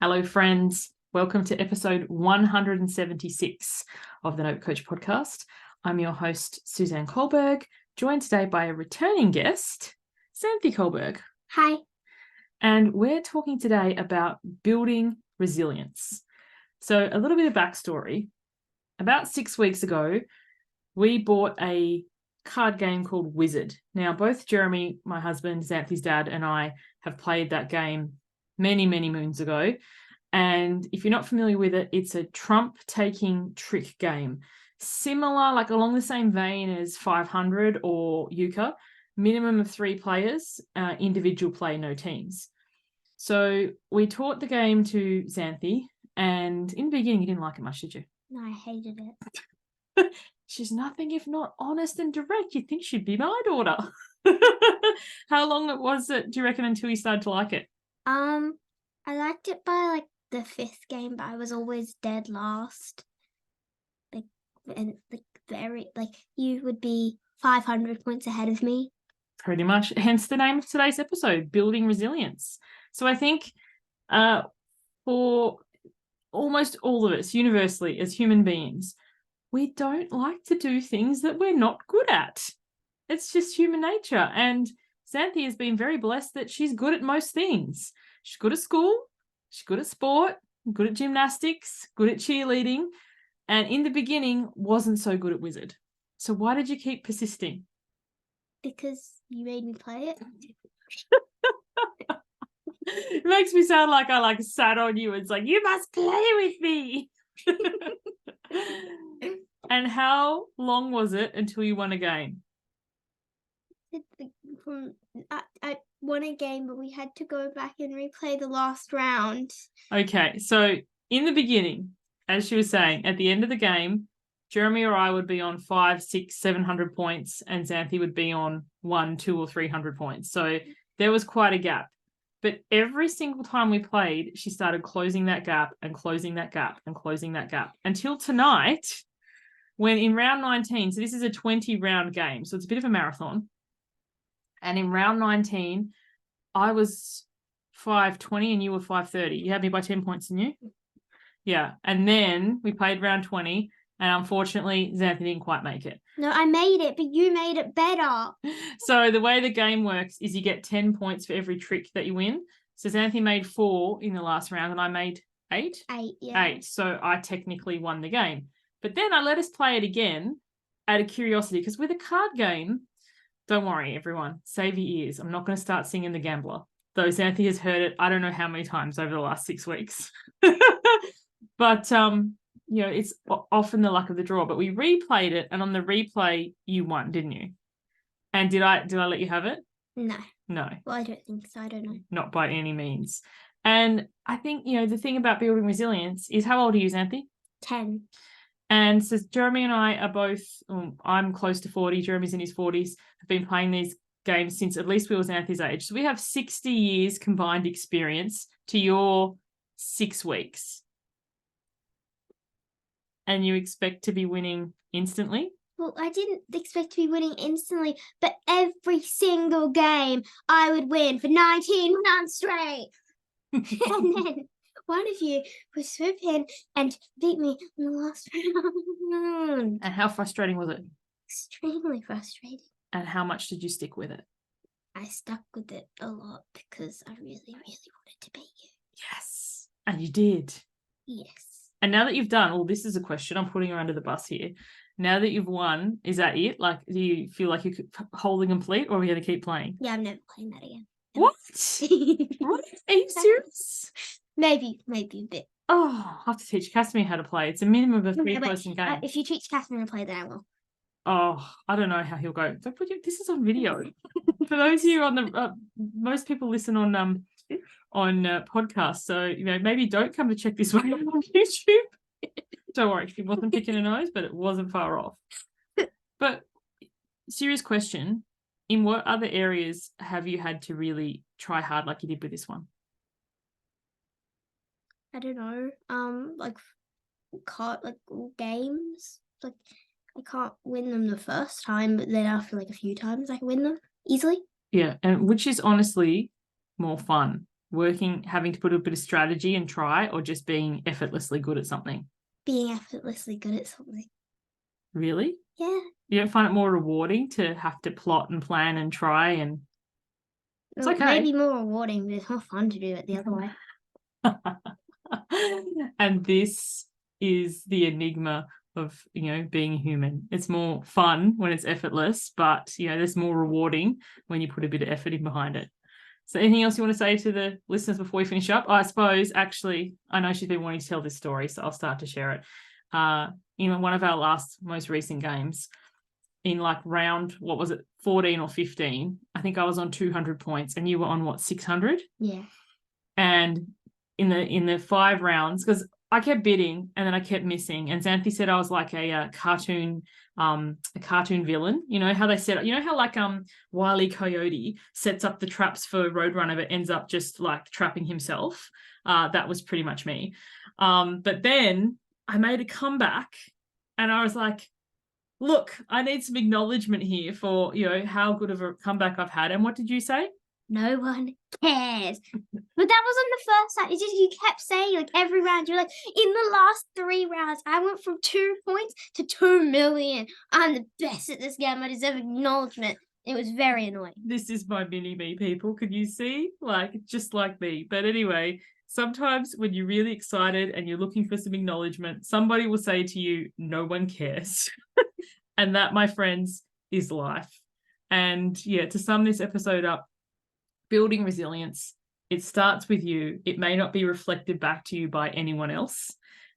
Hello, friends. Welcome to episode 176 of the Note Coach podcast. I'm your host, Suzanne Culberg, joined today by a returning guest, Suzanne Culberg. Hi. And we're talking today about building resilience. So a little bit of backstory. About 6 weeks ago, we bought a card game called Wizard. Now, both Jeremy, my husband, Xanthi's dad, and I have played that game many, many moons ago. And if you're not familiar with it, it's a trump-taking trick game. Similar, like along the same vein as 500 or Euchre, minimum of 3 players, individual play, no teams. So we taught the game to Xanthi, and in the beginning, you didn't like it much, did you? No, I hated it. She's nothing if not honest and direct. You'd think she'd be my daughter. How long was it, do you reckon, until you started to like it? I liked it by like the 5th game, but I was always dead last. You would be 500 points ahead of me. Pretty much. Hence the name of today's episode, Building Resilience. So I think for almost all of us, universally, as human beings, we don't like to do things that we're not good at. It's just human nature. And Xanthi has been very blessed that she's good at most things. She's good at school, she's good at sport, good at gymnastics, good at cheerleading, and in the beginning wasn't so good at Wizard. So why did you keep persisting? Because you made me play it. It makes me sound like I sat on you and it's like, you must play with me. And how long was it until you won a game? I won a game, but we had to go back and replay the last round. Okay, so in the beginning, as she was saying, at the end of the game, Jeremy or I would be on 500, 600, 700 points, and Xanthi would be on 100, 200, or 300 points. So there was quite a gap. But every single time we played, she started closing that gap and closing that gap and closing that gap until tonight, when in round 19, so this is a 20-round game, so it's a bit of a marathon. And in round 19, I was 520 and you were 530. You had me by 10 points, didn't you? Yeah. And then we played round 20, and unfortunately, Xanthi didn't quite make it. No, I made it, but you made it better. So the way the game works is you get 10 points for every trick that you win. So Xanthi made 4 in the last round, and I made 8? 8, yeah. 8. So I technically won the game. But then I let us play it again out of curiosity, because with a card game, don't worry, everyone, save your ears. I'm not going to start singing The Gambler, though Xanthi has heard it I don't know how many times over the last 6 weeks. But, it's often the luck of the draw. But we replayed it, and on the replay, you won, didn't you? And did I let you have it? No. No. Well, I don't think so. I don't know. Not by any means. And I think, the thing about building resilience is, how old are you, Xanthi? 10. And so Jeremy and I are both, I'm close to 40, Jeremy's in his 40s, have been playing these games since at least we were Xanthi's age. So we have 60 years combined experience to your 6 weeks. And you expect to be winning instantly? Well, I didn't expect to be winning instantly, but every single game I would win for 19 rounds straight. And then one of you would swoop in and beat me in the last round. And how frustrating was it? Extremely frustrating. And how much did you stick with it? I stuck with it a lot because I really, really wanted to beat you. Yes. And you did. Yes. And now that you've done, this is a question, I'm putting her under the bus here. Now that you've won, is that it? Like, do you feel like you're holding complete, or are we going to keep playing? Yeah, I'm never playing that again. What? What? Are you serious? Maybe a bit. Oh, I have to teach Casimir how to play. It's a minimum of a 3-person game. If you teach Casimir to play, then I will. Oh, I don't know how he'll go. This is on video. For those of you on the, most people listen on podcasts, so maybe don't come to check this one out on YouTube. Don't worry, he wasn't picking a nose, but it wasn't far off. But serious question: in what other areas have you had to really try hard like you did with this one? I don't know. Games. Like, I can't win them the first time, but then after a few times I can win them easily. Yeah, and which is honestly more fun. having to put a bit of strategy and try, or just being effortlessly good at something? Being effortlessly good at something. Really? Yeah. You don't find it more rewarding to have to plot and plan and try? And it's Well, okay. maybe more rewarding, but it's more fun to do it the other way. And this is the enigma of, being human. It's more fun when it's effortless, but, there's more rewarding when you put a bit of effort in behind it. So anything else you want to say to the listeners before we finish up? I suppose, actually, I know she's been wanting to tell this story, so I'll start to share it. In one of our most recent games, in like round, 14 or 15, I think I was on 200 points and you were on 600? Yeah. And in the 5 rounds, because I kept bidding and then I kept missing, and Xanthi said I was like a cartoon villain. You know how they set up, how like Wile E. Coyote sets up the traps for Roadrunner but ends up just like trapping himself. That was pretty much me. But then I made a comeback and I was like, look, I need some acknowledgement here for, how good of a comeback I've had. And what did you say? No one cares. But that was on the first side. It's just you kept saying, like, every round, you're like, in the last 3 rounds, I went from 2 points to 2 million. I'm the best at this game. I deserve acknowledgement. It was very annoying. This is my mini-me, people. Can you see? Like, just like me. But anyway, sometimes when you're really excited and you're looking for some acknowledgement, somebody will say to you, no one cares. And that, my friends, is life. And yeah, to sum this episode up, building resilience, it starts with you. It may not be reflected back to you by anyone else.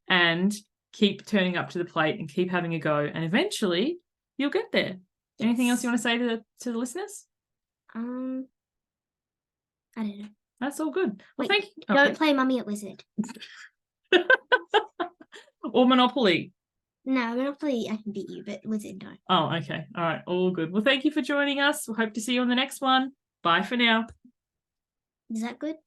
And keep turning up to the plate and keep having a go. And eventually you'll get there. Yes. Anything else you want to say to the listeners? I don't know. That's all good. Well, thank you. Don't play Mummy at Wizard. Or Monopoly. No, Monopoly, I can beat you, but Wizard, no. Oh, okay. All right. All good. Well, thank you for joining us. We'll hope to see you on the next one. Bye for now. Is that good?